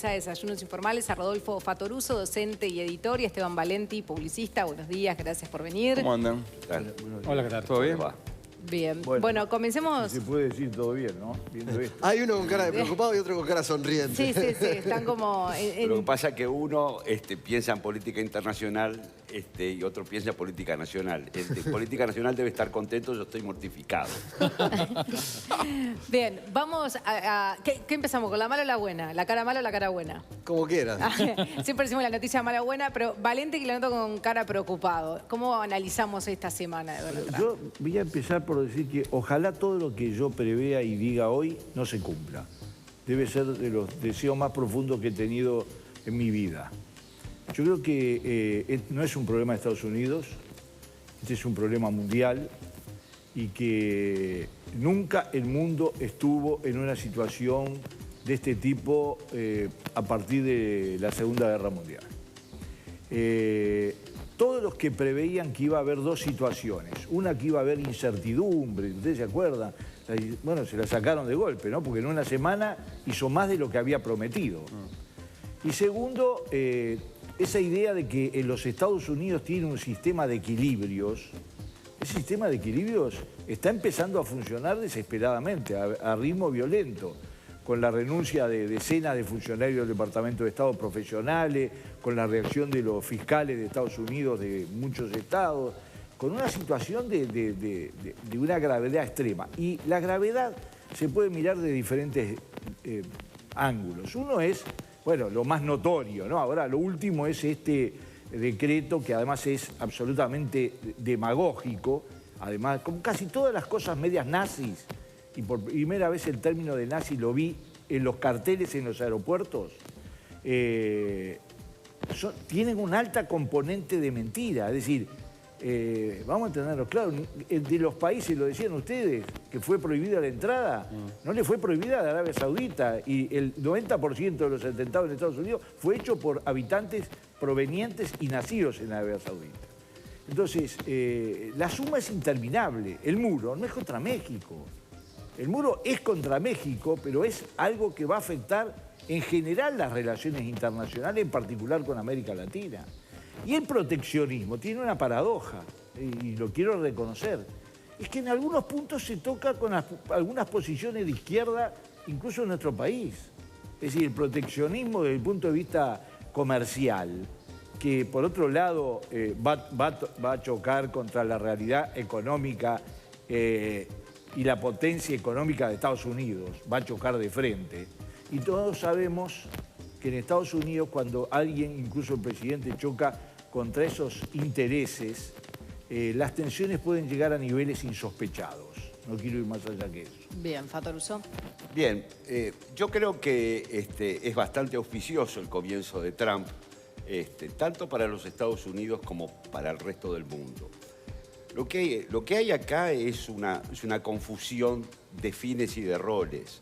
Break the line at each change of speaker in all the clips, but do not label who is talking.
A Desayunos Informales, a Rodolfo Fattoruso, docente y editor, y a Esteban Valenti, publicista. Buenos días, gracias por venir.
¿Cómo andan?
Hola, ¿qué tal?
¿Todo bien?
Bien. Bueno, comencemos.
Se puede decir todo bien, ¿no? Viendo esto.
Hay uno con cara de preocupado y otro con cara sonriente.
Sí, sí, sí, están como...
Lo que pasa es que uno piensa en política internacional y otro piensa en política nacional. Política nacional debe estar contento, yo estoy mortificado.
Bien, vamos a... ¿Qué empezamos? ¿Con la mala o la buena? ¿La cara mala o la cara buena?
Como quieras.
Siempre decimos la noticia mala o buena, pero Valenti que lo noto con cara preocupado. ¿Cómo analizamos esta semana de Donald Trump?
Yo voy a empezar por decir que ojalá todo lo que yo prevea y diga hoy no se cumpla. Debe ser de los deseos más profundos que he tenido en mi vida. Yo creo que no es un problema de Estados Unidos, este es un problema mundial y que nunca el mundo estuvo en una situación de este tipo a partir de la Segunda Guerra Mundial. Todos los que preveían que iba a haber dos situaciones, una que iba a haber incertidumbre, ¿ustedes se acuerdan? Bueno, se la sacaron de golpe, ¿no? Porque en una semana hizo más de lo que había prometido. Y segundo, esa idea de que en los Estados Unidos tiene un sistema de equilibrios, ese sistema de equilibrios está empezando a funcionar desesperadamente, a ritmo violento, con la renuncia de decenas de funcionarios del Departamento de Estado profesionales, con la reacción de los fiscales de Estados Unidos de muchos estados, con una situación de una gravedad extrema. Y la gravedad se puede mirar de diferentes ángulos. Uno es, bueno, lo más notorio, ¿no? Ahora, lo último es este decreto que además es absolutamente demagógico, además, con casi todas las cosas medias nazis, y por primera vez el término de nazi lo vi en los carteles en los aeropuertos, tienen una alta componente de mentira. Es decir, vamos a entenderlo claro, de los países, lo decían ustedes, que fue prohibida la entrada, no le fue prohibida a Arabia Saudita, y el 90% de los atentados en Estados Unidos fue hecho por habitantes provenientes y nacidos en Arabia Saudita. Entonces, la suma es interminable. El muro no es contra México. El muro es contra México, pero es algo que va a afectar en general las relaciones internacionales, en particular con América Latina. Y el proteccionismo tiene una paradoja, y lo quiero reconocer, es que en algunos puntos se toca con algunas posiciones de izquierda, incluso en nuestro país. Es decir, el proteccionismo desde el punto de vista comercial, que por otro lado va a chocar contra la realidad económica y la potencia económica de Estados Unidos, va a chocar de frente. Y todos sabemos que en Estados Unidos, cuando alguien, incluso el presidente, choca contra esos intereses, las tensiones pueden llegar a niveles insospechados. No quiero ir más allá que eso.
Bien, Fattoruso.
Bien, yo creo que es bastante auspicioso el comienzo de Trump, tanto para los Estados Unidos como para el resto del mundo. Lo que hay acá es una confusión de fines y de roles.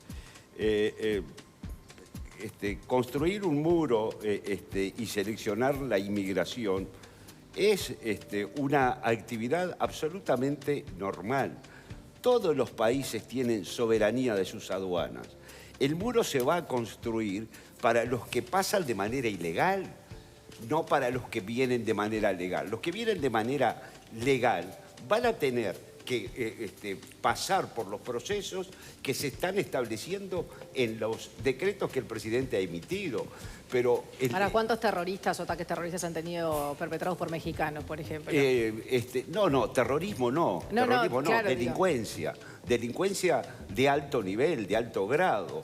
Construir un muro y seleccionar la inmigración es una actividad absolutamente normal. Todos los países tienen soberanía de sus aduanas. El muro se va a construir para los que pasan de manera ilegal, no para los que vienen de manera legal. Los que vienen de manera legal van a tener que pasar por los procesos que se están estableciendo en los decretos que el presidente ha emitido. Pero
¿Para cuántos terroristas o ataques terroristas han tenido perpetrados por mexicanos, por ejemplo?
No, terrorismo no. Terrorismo no,
claro,
delincuencia. Delincuencia de alto nivel, de alto grado.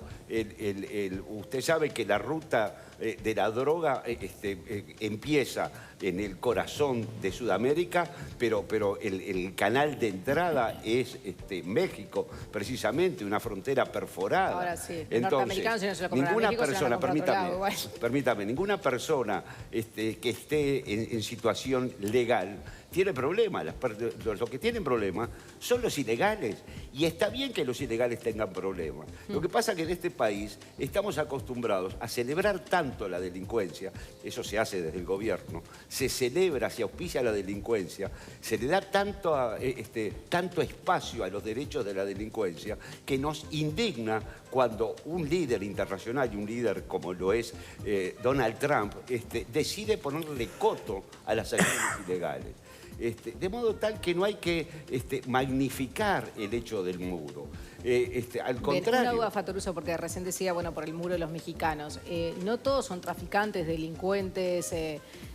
Usted sabe que la ruta de la droga empieza en el corazón de Sudamérica, pero el canal de entrada es México, precisamente, una frontera perforada.
Ahora sí,
entonces,
norteamericanos, si no se lo compran a
ninguna
México, se lo
persona,
compran a otro lado,
permítame, ninguna persona que esté en situación legal tiene problemas. Los que tienen problemas son los ilegales. Y está bien que los ilegales tengan problemas. Lo que pasa es que en este país estamos acostumbrados a celebrar tanto la delincuencia, eso se hace desde el gobierno, se celebra, se auspicia la delincuencia, se le da tanto espacio a los derechos de la delincuencia que nos indigna cuando un líder internacional y un líder como lo es Donald Trump decide ponerle coto a las acciones ilegales. De modo tal que no hay que magnificar el hecho del muro. Al contrario...
Una duda, Fattoruso, porque recién decía, bueno, por el muro de los mexicanos. No todos son traficantes, delincuentes...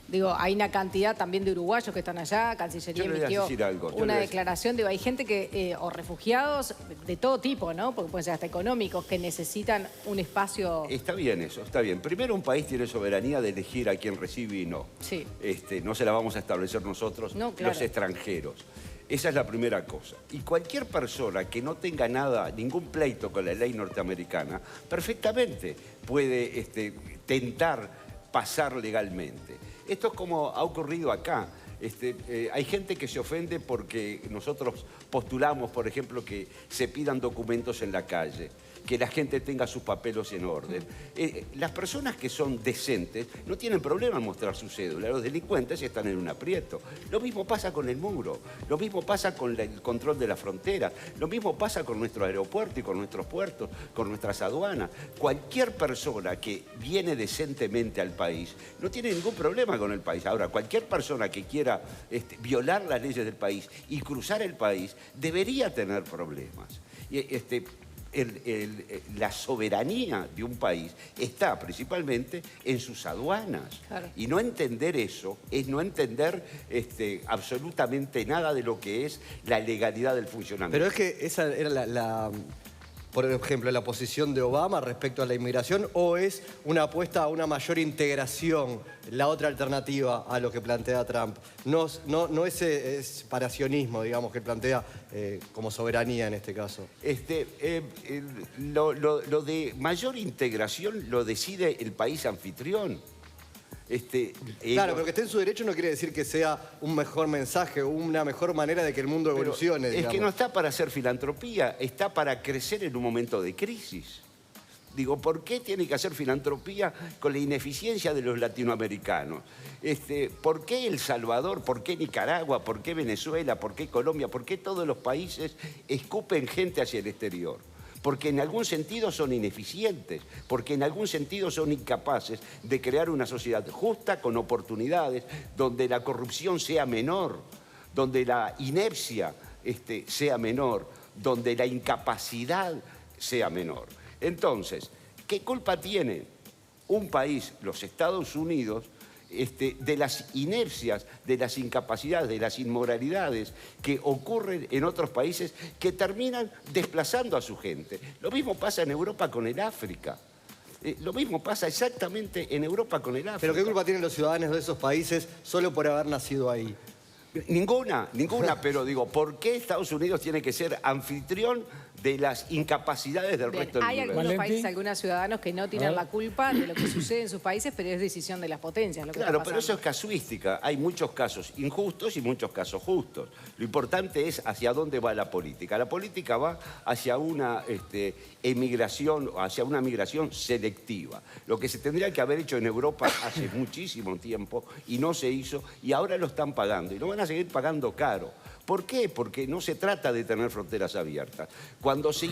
Digo, hay una cantidad también de uruguayos que están allá, Cancillería emitió una declaración, digo, hay gente que, o refugiados de todo tipo, ¿no? Porque pueden ser hasta económicos, que necesitan un espacio...
Está bien eso, está bien. Primero, un país tiene soberanía de elegir a quién recibe y no.
Sí.
No se la vamos a establecer nosotros,
no, claro,
los extranjeros. Esa es la primera cosa. Y cualquier persona que no tenga ningún pleito con la ley norteamericana, perfectamente puede tentar pasar legalmente. Esto es como ha ocurrido acá. Hay gente que se ofende porque nosotros postulamos, por ejemplo, que se pidan documentos en la calle, que la gente tenga sus papeles en orden. Las personas que son decentes no tienen problema en mostrar su cédula. Los delincuentes están en un aprieto. Lo mismo pasa con el muro, lo mismo pasa con el control de la frontera, lo mismo pasa con nuestro aeropuerto y con nuestros puertos, con nuestras aduanas. Cualquier persona que viene decentemente al país no tiene ningún problema con el país. Ahora, cualquier persona que quiera violar las leyes del país y cruzar el país debería tener problemas. La soberanía de un país está principalmente en sus aduanas.
Claro.
Y no entender eso es no entender absolutamente nada de lo que es la legalidad del funcionamiento.
Pero es que esa era por ejemplo, la posición de Obama respecto a la inmigración, o es una apuesta a una mayor integración, la otra alternativa a lo que plantea Trump. No ese separacionismo, digamos, que plantea como soberanía en este caso.
Lo de mayor integración lo decide el país anfitrión.
Claro, pero que esté en su derecho no quiere decir que sea un mejor mensaje, una mejor manera de que el mundo evolucione.
Es que no está para hacer filantropía, está para crecer en un momento de crisis. Digo, ¿por qué tiene que hacer filantropía con la ineficiencia de los latinoamericanos? ¿Por qué El Salvador? ¿Por qué Nicaragua? ¿Por qué Venezuela? ¿Por qué Colombia? ¿Por qué todos los países escupen gente hacia el exterior? Porque en algún sentido son ineficientes, porque en algún sentido son incapaces de crear una sociedad justa, con oportunidades, donde la corrupción sea menor, donde la inercia sea menor, donde la incapacidad sea menor. Entonces, ¿qué culpa tiene un país, los Estados Unidos, de las inercias, de las incapacidades, de las inmoralidades que ocurren en otros países que terminan desplazando a su gente? Lo mismo pasa en Europa con el África. Lo mismo pasa exactamente en Europa con el África.
¿Pero qué culpa tienen los ciudadanos de esos países solo por haber nacido ahí?
Ninguna, pero digo, ¿por qué Estados Unidos tiene que ser anfitrión de las incapacidades del resto del mundo?
Hay algunos países, algunos ciudadanos que no tienen la culpa de lo que sucede en sus países, pero es decisión de las potencias.
Claro, pero eso es casuística. Hay muchos casos injustos y muchos casos justos. Lo importante es hacia dónde va la política. La política va hacia una emigración, hacia una migración selectiva. Lo que se tendría que haber hecho en Europa hace muchísimo tiempo y no se hizo, y ahora lo están pagando y lo van a seguir pagando caro. ¿Por qué? Porque no se trata de tener fronteras abiertas. Cuando se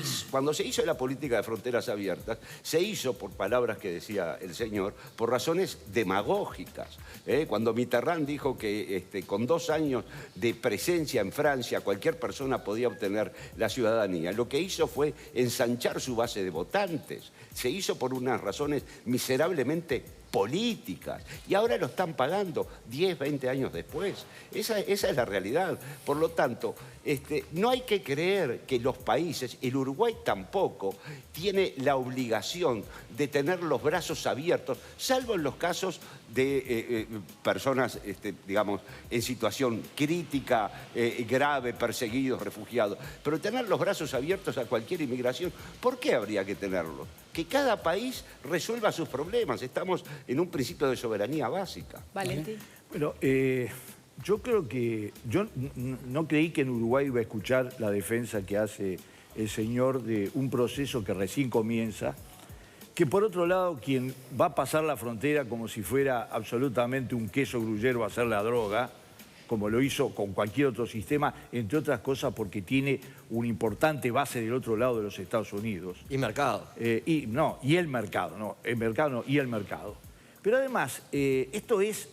hizo la política de fronteras abiertas, se hizo, por palabras que decía el señor, por razones demagógicas. Cuando Mitterrand dijo que con 2 años de presencia en Francia cualquier persona podía obtener la ciudadanía, lo que hizo fue ensanchar su base de votantes. Se hizo por unas razones miserablemente políticas, y ahora lo están pagando 10, 20 años después. Esa es la realidad. Por lo tanto, no hay que creer que los países, el Uruguay tampoco, tiene la obligación de tener los brazos abiertos, salvo en los casos de personas, digamos, en situación crítica, grave, perseguidos, refugiados. Pero tener los brazos abiertos a cualquier inmigración, ¿por qué habría que tenerlos? Que cada país resuelva sus problemas. Estamos en un principio de soberanía básica.
Valentín.
Bueno, yo creo que... Yo no creí que en Uruguay iba a escuchar la defensa que hace el señor de un proceso que recién comienza, que por otro lado, quien va a pasar la frontera como si fuera absolutamente un queso gruyero a hacer la droga, como lo hizo con cualquier otro sistema, entre otras cosas porque tiene una importante base del otro lado de los Estados Unidos.
Y mercado.
Y el mercado, y el mercado. Pero además, esto es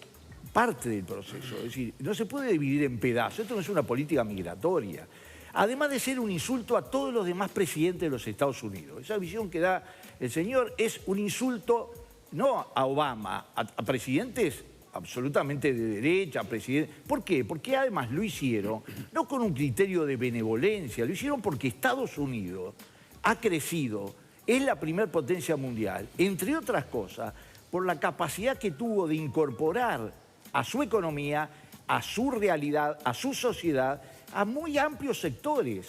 parte del proceso, es decir, no se puede dividir en pedazos, esto no es una política migratoria. Además de ser un insulto a todos los demás presidentes de los Estados Unidos. Esa visión que da el señor es un insulto no a Obama, a presidentes absolutamente de derecha, presidentes. ¿Por qué? Porque además lo hicieron no con un criterio de benevolencia, lo hicieron porque Estados Unidos ha crecido, es la primer potencia mundial, entre otras cosas, por la capacidad que tuvo de incorporar a su economía, a su realidad, a su sociedad, a muy amplios sectores.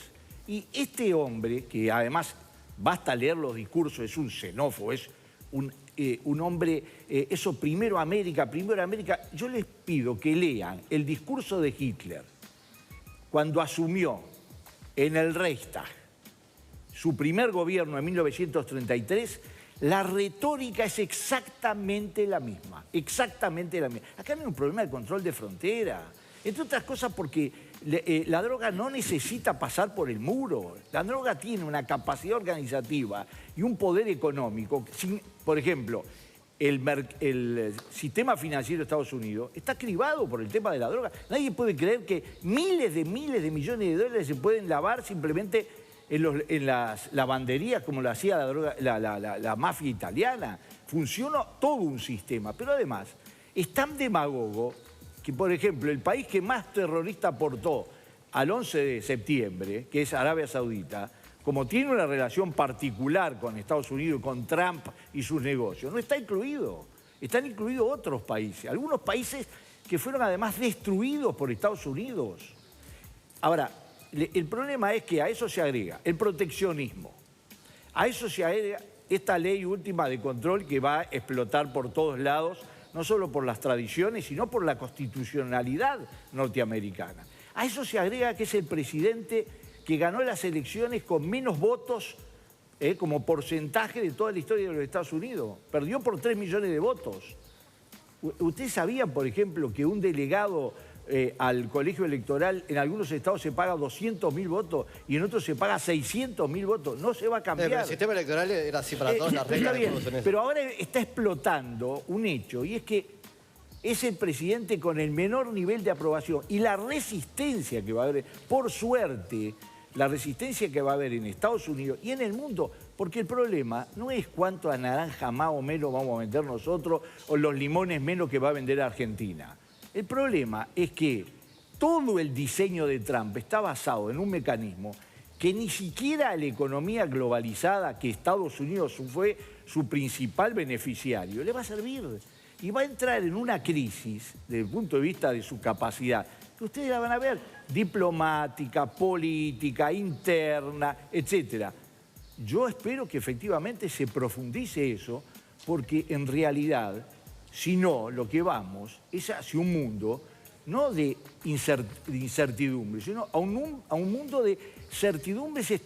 Y este hombre, que además basta leer los discursos, es un xenófobo, es un hombre, eso primero América, yo les pido que lean el discurso de Hitler cuando asumió en el Reichstag su primer gobierno en 1933, la retórica es exactamente la misma, Acá no hay un problema de control de frontera, entre otras cosas porque la droga no necesita pasar por el muro. La droga tiene una capacidad organizativa y un poder económico. Por ejemplo, el sistema financiero de Estados Unidos está cribado por el tema de la droga. Nadie puede creer que miles de millones de dólares se pueden lavar simplemente en las lavanderías como lo hacía la mafia italiana. Funciona todo un sistema, pero además es tan demagogo que, por ejemplo, el país que más terrorista aportó al 11 de septiembre, que es Arabia Saudita, como tiene una relación particular con Estados Unidos y con Trump y sus negocios, no está incluido. Están incluidos otros países, algunos países que fueron además destruidos por Estados Unidos. Ahora, el problema es que a eso se agrega el proteccionismo, a eso se agrega esta ley última de control que va a explotar por todos lados, no solo por las tradiciones, sino por la constitucionalidad norteamericana. A eso se agrega que es el presidente que ganó las elecciones con menos votos como porcentaje de toda la historia de los Estados Unidos. Perdió por 3 millones de votos. ¿Ustedes sabían, por ejemplo, que un delegado al colegio electoral en algunos estados se paga 200.000 votos y en otros se paga 600.000 votos? No se va a cambiar.
Pero el sistema electoral era así para todas las reglas.
Está bien, pero ahora está explotando un hecho, y es que es el presidente con el menor nivel de aprobación y la resistencia que va a haber, por suerte, la resistencia que va a haber en Estados Unidos y en el mundo, porque el problema no es cuánto a naranja más o menos vamos a vender nosotros o los limones menos que va a vender Argentina. El problema es que todo el diseño de Trump está basado en un mecanismo que ni siquiera a la economía globalizada, que Estados Unidos fue su principal beneficiario, le va a servir. Y va a entrar en una crisis, desde el punto de vista de su capacidad, que ustedes la van a ver, diplomática, política, interna, etc. Yo espero que efectivamente se profundice eso, porque en realidad, si no, lo que vamos es hacia un mundo, no de incertidumbre, sino a un mundo de certidumbres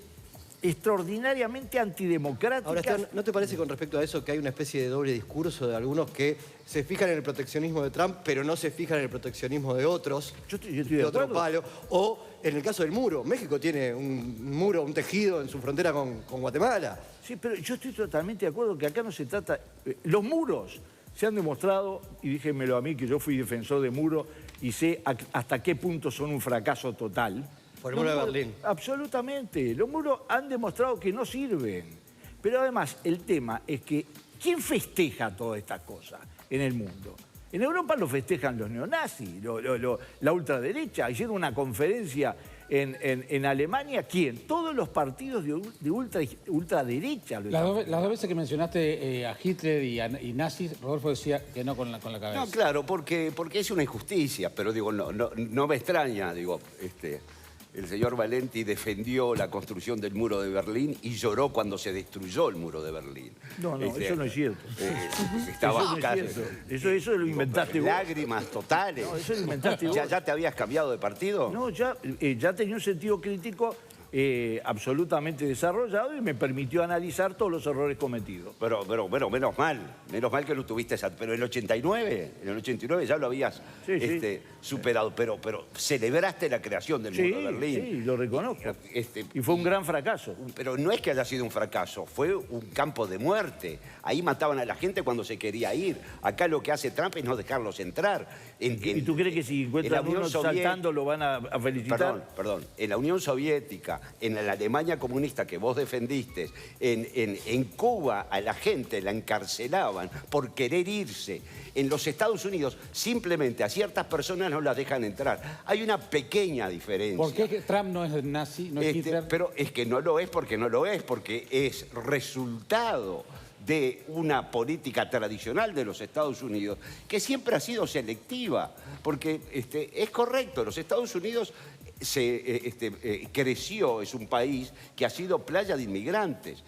extraordinariamente antidemocráticas.
Ahora, Esteban, ¿no te parece con respecto a eso que hay una especie de doble discurso de algunos que se fijan en el proteccionismo de Trump, pero no se fijan en el proteccionismo de otros?
Yo estoy de
otro
acuerdo.
palo. O en el caso del muro. México tiene un muro, un tejido en su frontera con Guatemala.
Sí, pero yo estoy totalmente de acuerdo que acá no se trata... Los muros se han demostrado, y díjenmelo a mí, que yo fui defensor de muros y sé hasta qué punto son un fracaso total.
Por el muro de Berlín.
Absolutamente. Los muros han demostrado que no sirven. Pero además, el tema es que ¿quién festeja todas estas cosas en el mundo? En Europa lo festejan los neonazis, la ultraderecha. Hicieron una conferencia en Alemania. ¿Quién? Todos los partidos de ultraderecha.
Las dos veces que mencionaste a Hitler y nazis, Rodolfo decía que no con la cabeza.
No, claro, porque es una injusticia, pero digo, no me extraña, digo, el señor Valenti defendió la construcción del muro de Berlín y lloró cuando se destruyó el muro de Berlín.
No, eso no es cierto.
Estaba
eso no es cierto. Eso lo inventaste vos.
Lágrimas totales.
No, eso lo inventaste vos.
¿Ya te habías cambiado de partido?
No, ya tenía un sentido crítico absolutamente desarrollado y me permitió analizar todos los errores cometidos.
Pero bueno, menos mal que no tuviste esa... Pero en el 89 ya lo habías superado, pero celebraste la creación del muro de Berlín.
Sí, lo reconozco. Y fue un gran fracaso.
Pero no es que haya sido un fracaso, fue un campo de muerte. Ahí mataban a la gente cuando se quería ir. Acá lo que hace Trump es no dejarlos entrar.
¿Y tú crees que si encuentran uno saltando lo van a felicitar?
Perdón. En la Unión Soviética, en la Alemania comunista que vos defendiste, en Cuba a la gente la encarcelaban por querer irse. En los Estados Unidos simplemente a ciertas personas no las dejan entrar. Hay una pequeña diferencia.
¿Por qué Trump no es nazi, no es Hitler?
Pero es que no lo es porque es resultado de una política tradicional de los Estados Unidos que siempre ha sido selectiva. Porque es correcto, los Estados Unidos creció, es un país que ha sido playa de inmigrantes.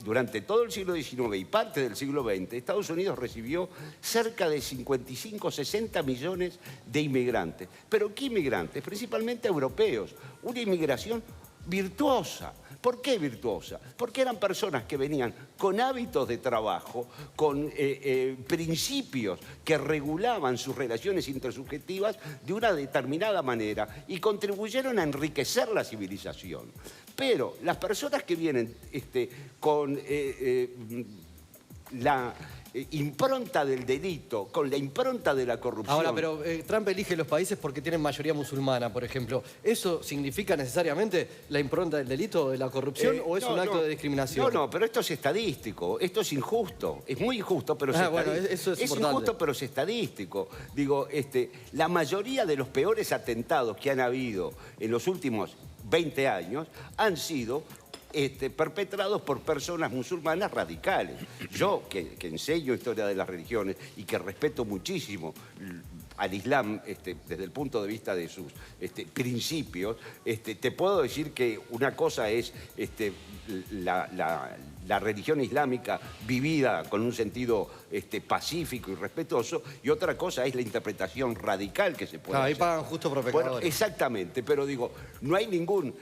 Durante todo el siglo XIX y parte del siglo XX, Estados Unidos recibió cerca de 55, 60 millones de inmigrantes. ¿Pero qué inmigrantes? Principalmente europeos. Una inmigración virtuosa. ¿Por qué virtuosa? Porque eran personas que venían con hábitos de trabajo, con principios que regulaban sus relaciones intersubjetivas de una determinada manera y contribuyeron a enriquecer la civilización. Pero las personas que vienen con la impronta del delito, con la impronta de la corrupción...
Ahora, pero Trump elige los países porque tienen mayoría musulmana, por ejemplo. ¿Eso significa necesariamente la impronta del delito o de la corrupción o es un acto de discriminación?
No, pero esto es estadístico, esto es injusto, es muy injusto, pero es estadístico.
Bueno, eso es importante.
Injusto, pero es estadístico. Digo, la mayoría de los peores atentados que han habido en los últimos 20 años han sido perpetrados por personas musulmanas radicales. Yo, que enseño historia de las religiones y que respeto muchísimo al Islam desde el punto de vista de sus principios, te puedo decir que una cosa es la religión islámica vivida con un sentido pacífico y respetuoso, y otra cosa es la interpretación radical que se puede hacer.
Ahí pagan justo por pecadores.
Bueno, exactamente, pero digo, no hay ningún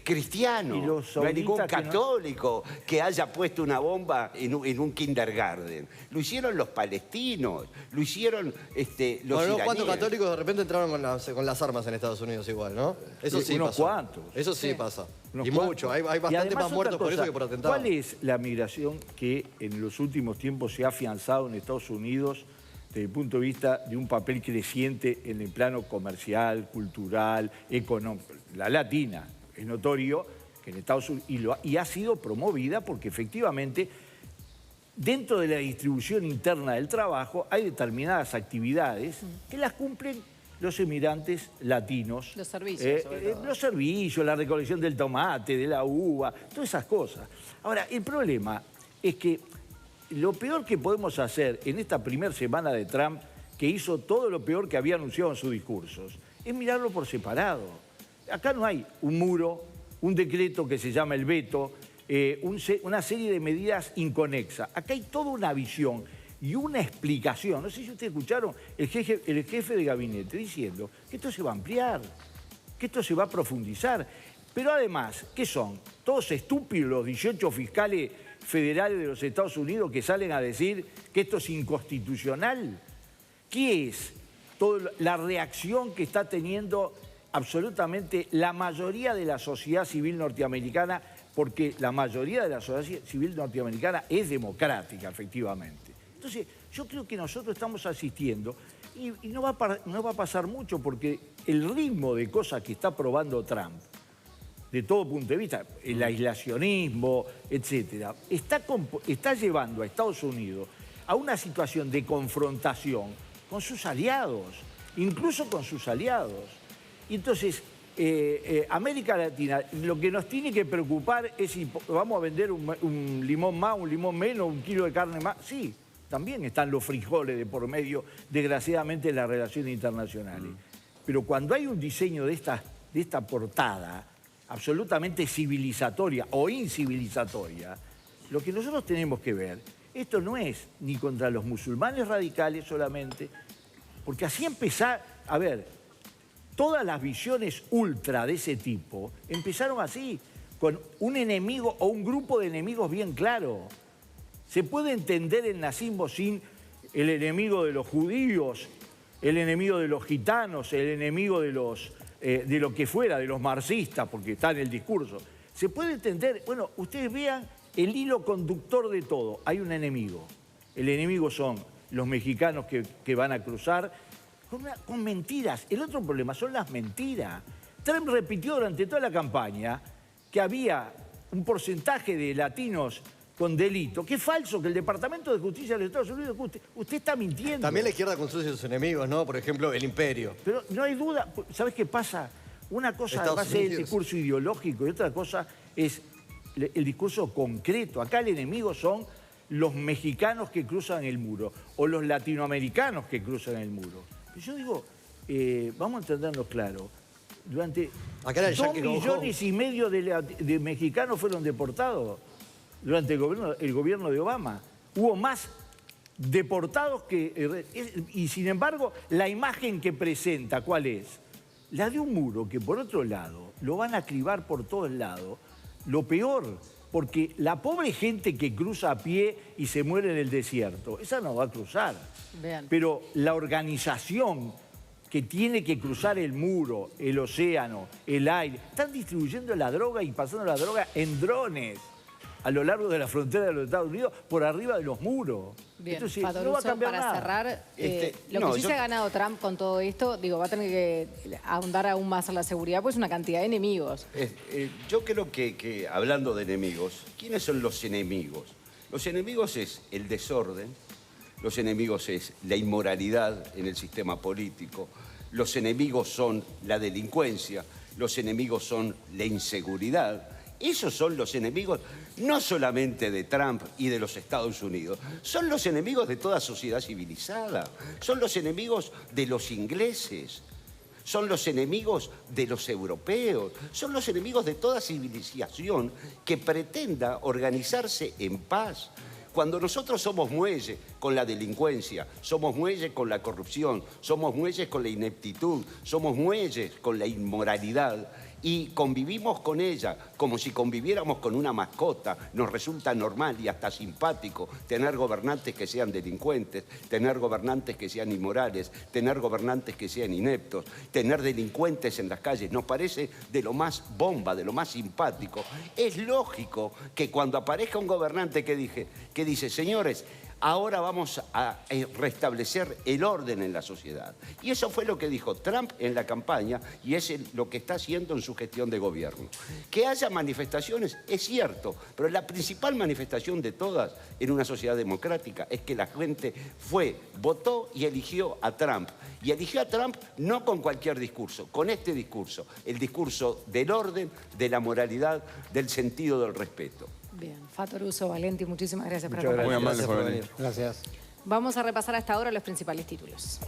cristiano, no hay ningún católico que haya puesto una bomba en un kindergarten. Lo hicieron los palestinos, lo hicieron los iraníes.
¿Cuántos católicos de repente entraron con las armas en Estados Unidos igual, no? Eso sí
unos
pasó.
cuantos.
Eso sí pasa.
Unos
Y
cuantos.
mucho. Hay bastante más muertos por eso que por atentados.
¿Cuál es la migración que en los últimos tiempos se ha afianzado en Estados Unidos desde el punto de vista de un papel creciente en el plano comercial, cultural, económico? La latina. Es notorio que en Estados Unidos, y ha sido promovida porque efectivamente dentro de la distribución interna del trabajo hay determinadas actividades que las cumplen los emigrantes latinos.
Los servicios, sobre todo.
Los servicios, la recolección del tomate, de la uva, todas esas cosas. Ahora, el problema es que lo peor que podemos hacer en esta primera semana de Trump, que hizo todo lo peor que había anunciado en sus discursos, es mirarlo por separado. Acá no hay un muro, un decreto que se llama el veto, una serie de medidas inconexas. Acá hay toda una visión y una explicación. No sé si ustedes escucharon el jefe de gabinete diciendo que esto se va a ampliar, que esto se va a profundizar. Pero además, ¿qué son? Todos estúpidos los 18 fiscales federales de los Estados Unidos que salen a decir que esto es inconstitucional. ¿Qué es toda la reacción que está teniendo absolutamente la mayoría de la sociedad civil norteamericana? Porque la mayoría de la sociedad civil norteamericana es democrática, efectivamente. Entonces, yo creo que nosotros estamos asistiendo y no va a pasar mucho porque el ritmo de cosas que está probando Trump, de todo punto de vista, el aislacionismo, etcétera, está llevando a Estados Unidos a una situación de confrontación con sus aliados, incluso con sus aliados. Y entonces, América Latina, lo que nos tiene que preocupar es si vamos a vender un limón más, un limón menos, un kilo de carne más. Sí, también están los frijoles de por medio, desgraciadamente, en las relaciones internacionales. Pero cuando hay un diseño de esta portada absolutamente civilizatoria o incivilizatoria, lo que nosotros tenemos que ver, esto no es ni contra los musulmanes radicales solamente, porque así empezar, a ver, Todas las visiones ultra de ese tipo empezaron así, con un enemigo o un grupo de enemigos bien claro. Se puede entender el nazismo sin el enemigo de los judíos, el enemigo de los gitanos, el enemigo de lo que fuera, de los marxistas, porque está en el discurso. Se puede entender, bueno, ustedes vean el hilo conductor de todo. Hay un enemigo. El enemigo son los mexicanos que van a cruzar con mentiras. El otro problema son las mentiras. Trump repitió durante toda la campaña que había un porcentaje de latinos con delito, que es falso, que el Departamento de Justicia de los Estados Unidos, usted está mintiendo.
También la izquierda construye sus enemigos, ¿no? Por ejemplo, el imperio.
Pero no hay duda, ¿sabes qué pasa? Una cosa además es el discurso ideológico y otra cosa es el discurso concreto. Acá el enemigo son los mexicanos que cruzan el muro o los latinoamericanos que cruzan el muro. Yo digo, vamos a entenderlo claro, durante 2,5 millones de mexicanos fueron deportados durante el gobierno de Obama. Hubo más deportados que... Y sin embargo, la imagen que presenta, ¿cuál es? La de un muro que por otro lado lo van a cribar por todos lados. Lo peor, porque la pobre gente que cruza a pie y se muere en el desierto, esa no va a cruzar.
Vean.
Pero la organización que tiene que cruzar el muro, el océano, el aire, están distribuyendo la droga y pasando la droga en drones a lo largo de la frontera de los Estados Unidos, por arriba de los muros.
Bien,
Entonces,
Fato
no va a
Russo,
cambiar
para
nada.
cerrar, lo que sí se ha ganado Trump con todo esto, digo, va a tener que ahondar aún más en la seguridad, pues una cantidad de enemigos.
Yo creo que hablando de enemigos, ¿quiénes son los enemigos? Los enemigos es el desorden, los enemigos es la inmoralidad en el sistema político, los enemigos son la delincuencia, los enemigos son la inseguridad. Esos son los enemigos no solamente de Trump y de los Estados Unidos, son los enemigos de toda sociedad civilizada, son los enemigos de los ingleses, son los enemigos de los europeos, son los enemigos de toda civilización que pretenda organizarse en paz. Cuando nosotros somos muelle con la delincuencia, somos muelle con la corrupción, somos muelles con la ineptitud, somos muelles con la inmoralidad y convivimos con ella como si conviviéramos con una mascota, nos resulta normal y hasta simpático tener gobernantes que sean delincuentes, tener gobernantes que sean inmorales, tener gobernantes que sean ineptos, tener delincuentes en las calles, nos parece de lo más bomba, de lo más simpático. Es lógico que cuando aparezca un gobernante que dice, señores, ahora vamos a restablecer el orden en la sociedad. Y eso fue lo que dijo Trump en la campaña y es lo que está haciendo en su gestión de gobierno. Que haya manifestaciones es cierto, pero la principal manifestación de todas en una sociedad democrática es que la gente votó y eligió a Trump. Y eligió a Trump no con cualquier discurso, con este discurso, el discurso del orden, de la moralidad, del sentido del respeto.
Bien, Fato Russo, Valenti, muchísimas gracias por
Muchas
acompañarnos.
Muy amable por venir.
Gracias.
Vamos a repasar hasta ahora los principales títulos.